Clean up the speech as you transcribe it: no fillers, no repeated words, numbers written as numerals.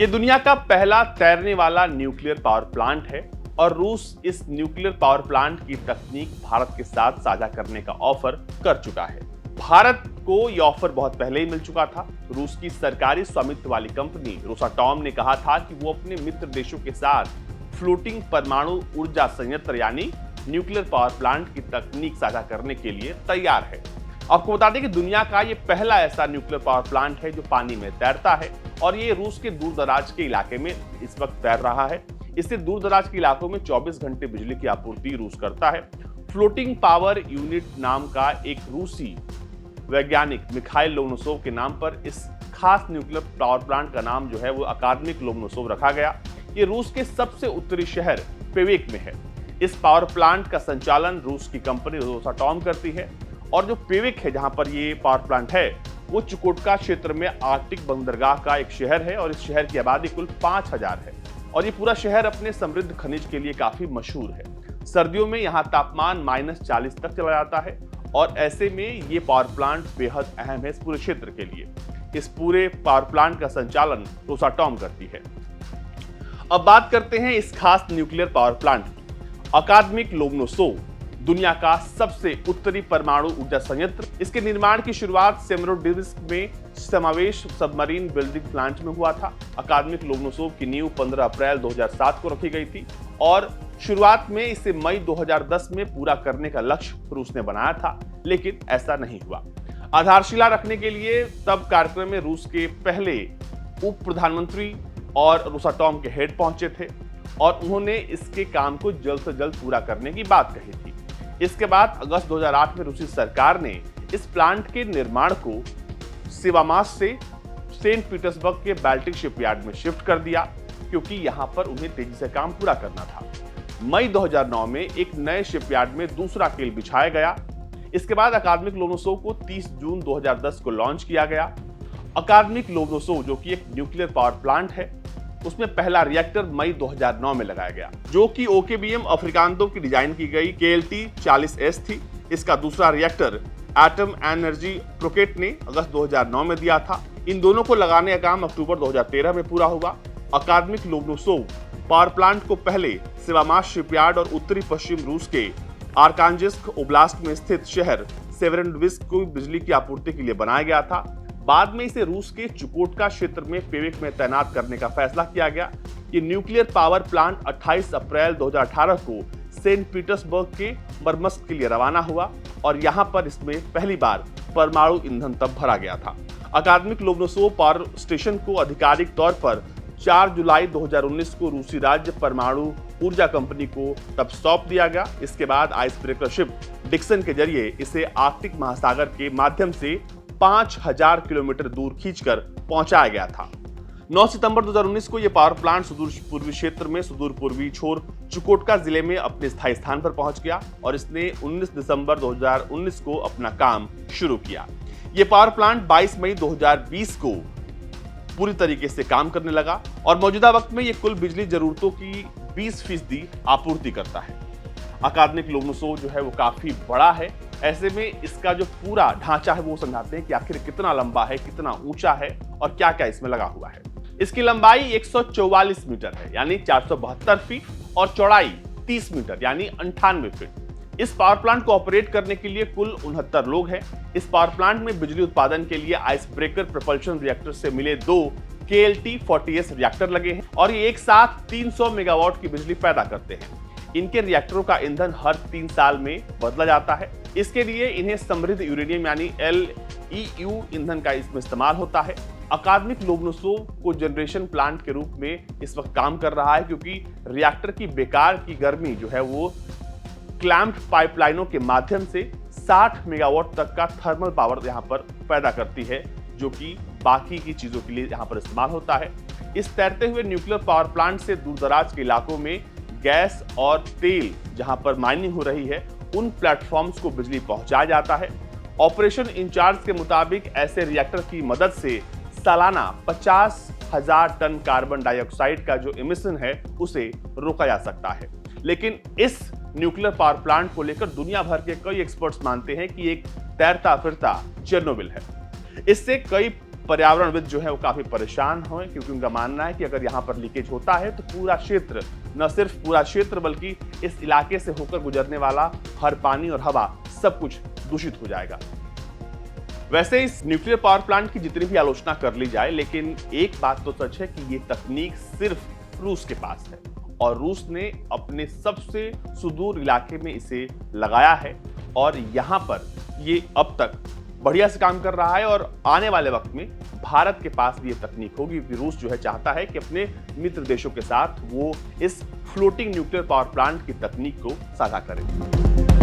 ये दुनिया का पहला तैरने वाला न्यूक्लियर पावर प्लांट है और रूस इस न्यूक्लियर पावर प्लांट की तकनीक भारत के साथ साझा करने का ऑफर कर चुका है। भारत को यह ऑफर बहुत पहले ही मिल चुका था। रूस की सरकारी स्वामित्व वाली कंपनी रोसाटॉम ने कहा था कि वो अपने मित्र देशों के साथ फ्लोटिंग परमाणु ऊर्जा संयंत्र यानी न्यूक्लियर पावर प्लांट की तकनीक साझा करने के लिए तैयार है। आपको बता दें कि दुनिया का ये पहला ऐसा न्यूक्लियर पावर प्लांट है जो पानी में तैरता है और ये रूस के दूर दराज के इलाके में इस वक्त तैर रहा है। इससे दूर दराज के इलाकों में 24 घंटे बिजली की आपूर्ति रूस करता है। फ्लोटिंग पावर यूनिट नाम का एक रूसी वैज्ञानिक मिखाइल लोमोनोसोव के नाम पर इस खास न्यूक्लियर पावर प्लांट का नाम जो है वो अकादमिक लोमोनोसोव रखा गया। ये रूस के सबसे उत्तरी शहर पेवेक में है। इस पावर प्लांट का संचालन रूस की कंपनी रोसाटॉम करती है और जो पेवेक है जहां पर ये पावर प्लांट है वो चुकोटका क्षेत्र में आर्कटिक बंदरगाह का एक शहर है और इस शहर की आबादी कुल 5000 है और ये पूरा शहर अपने समृद्ध खनिज के लिए काफी मशहूर है। सर्दियों में यहाँ तापमान -40 तक चला जाता है और ऐसे में ये पावर प्लांट बेहद अहम है इस पूरे क्षेत्र के लिए। इस पूरे पावर प्लांट का संचालन रोसाटॉम करती है। अब बात करते हैं इस खास न्यूक्लियर पावर प्लांट की। अकादमिक लोमोनोसोव दुनिया का सबसे उत्तरी परमाणु ऊर्जा संयंत्र। इसके निर्माण की शुरुआत सेवेरोडोनेत्स्क में समावेश सबमरीन बिल्डिंग प्लांट में हुआ था। अकादमिक लोमोनोसोव की नींव 15 अप्रैल 2007 को रखी गई थी और शुरुआत में इसे मई 2010 में पूरा करने का लक्ष्य रूस ने बनाया था, लेकिन ऐसा नहीं हुआ। आधारशिला रखने के लिए तब कार्यक्रम में रूस के पहले उप प्रधानमंत्री और रोसाटॉम के हेड पहुंचे थे और उन्होंने इसके काम को जल्द से जल्द पूरा करने की बात कही थी। इसके बाद अगस्त 2008 में रूसी सरकार ने इस प्लांट के निर्माण को सेवामास से सेंट पीटर्सबर्ग के बाल्टिक शिपयार्ड में शिफ्ट कर दिया क्योंकि यहां पर उन्हें तेजी से काम पूरा करना था। मई 2009 में एक नए शिपयार्ड में दूसरा कील बिछाया गया। इसके बाद अकादमिक लोमोनोसोव को 30 जून 2010 को लॉन्च किया गया। अकादमिक लोमोनोसोव जो कि एक न्यूक्लियर पावर प्लांट है उसमें पहला रिएक्टर मई 2009 में लगाया गया जो कि ओकेबीएम अफ्रीकानो की डिजाइन की गई KLT-40S थी। इसका दूसरा रिएक्टर एटम एनर्जी प्रोकेट ने अगस्त 2009 में दिया था। इन दोनों को लगाने का काम अक्टूबर 2013 में पूरा हुआ। अकादमिक लोमोनोसोव पावर प्लांट को पहले सेवामास शिपयार्ड और उत्तरी पश्चिम रूस के आर्कांजिस्क ओब्लास्ट में स्थित शहर सेवेरोडोनेत्स्क को बिजली की आपूर्ति के लिए बनाया गया था। बाद में इसे रूस के चुकोटका क्षेत्र में पेवेक में तैनात करने का फैसला किया गया। ये न्यूक्लियर पावर प्लांट 28 अप्रैल 2018 को सेंट पीटर्सबर्ग के मरमस्क के लिए रवाना हुआ और यहां पर इसमें पहली बार परमाणु ईंधन तब भरा गया था। अकादमिक लोमोनोसोव पावर स्टेशन को आधिकारिक तौर पर 4 जुलाई 2019 को रूसी राज्य परमाणु ऊर्जा कंपनी को तब सौंप दिया गया। इसके बाद आइस ब्रेकर शिप डिक्सन के जरिए इसे आर्कटिक महासागर के माध्यम से 5000 किलोमीटर दूर खींचकर पहुंचाया गया था। 9 सितंबर 2019 को यह पावर प्लांट सुदूर पूर्वी क्षेत्र में सुदूर पूर्वी छोर चुकोटका जिले में अपने स्थायी स्थान पर पहुंच गया और इसने 19 दिसंबर 2019 को अपना काम शुरू किया। यह पावर प्लांट 22 मई 2020 को पूरी तरीके से काम करने लगा और मौजूदा वक्त में यह कुल बिजली जरूरतों की 20% आपूर्ति करता है। अकादमिक लोमोनोसोव जो है वो काफी बड़ा है। ऐसे में इसका जो पूरा ढांचा है वो समझाते हैं कि आखिर कितना लंबा है, कितना ऊंचा है और क्या क्या इसमें लगा हुआ है। इसकी लंबाई 144 मीटर है यानी 472 फीट और चौड़ाई 30 मीटर यानी 98 फीट। इस पावर प्लांट को ऑपरेट करने के लिए कुल 69 लोग हैं। इस पावर प्लांट में बिजली उत्पादन के लिए आइस ब्रेकर प्रोपल्शन रिएक्टर से मिले 2 KLT-40S रिएक्टर लगे हैं और ये एक साथ 300 मेगावाट की बिजली पैदा करते हैं। इनके रिएक्टरों का ईंधन हर 3 साल में बदला जाता है। इसके लिए इन्हें समृद्ध यूरेनियम यानी LEU ईंधन का इसमें इस्तेमाल होता है। अकादमिक लोमोनोसोव को जनरेशन प्लांट के रूप में इस वक्त काम कर रहा है क्योंकि रिएक्टर की बेकार की गर्मी जो है वो क्लैम्प्ड पाइपलाइनों के माध्यम से 60 मेगावाट तक का थर्मल पावर यहाँ पर पैदा करती है जो कि बाकी की चीजों के लिए यहाँ पर इस्तेमाल होता है। इस तैरते हुए न्यूक्लियर पावर प्लांट से दूर दराज के इलाकों में गैस और तेल जहां पर माइनिंग हो रही है उन प्लेटफॉर्म्स को बिजली पहुंचाया जाता है। ऑपरेशन इंचार्ज के मुताबिक ऐसे रिएक्टर की मदद से सालाना 50,000 टन कार्बन डाइऑक्साइड का जो इमिशन है उसे रोका जा सकता है। लेकिन इस न्यूक्लियर पावर प्लांट को लेकर दुनिया भर के कई एक्सपर्ट्स मानते हैं कि एक तैरता फिरता चेरनोबिल है। इससे कई पर्यावरणविद जो है वो काफी परेशान हुए, क्योंकि उनका मानना है कि अगर यहाँ पर लीकेज होता है तो पूरा क्षेत्र, न सिर्फ पूरा क्षेत्र बल्कि इस इलाके से होकर गुजरने वाला हर पानी और हवा सब कुछ दूषित हो जाएगा। वैसे इस न्यूक्लियर पावर प्लांट की जितनी भी आलोचना कर ली जाए, लेकिन एक बात तो सच है कि ये तकनीक सिर्फ रूस के पास है और रूस ने अपने सबसे सुदूर इलाके में इसे लगाया है और यहाँ पर ये अब तक बढ़िया से काम कर रहा है और आने वाले वक्त में भारत के पास भी ये तकनीक होगी, क्योंकि रूस जो है चाहता है कि अपने मित्र देशों के साथ वो इस फ्लोटिंग न्यूक्लियर पावर प्लांट की तकनीक को साझा करें।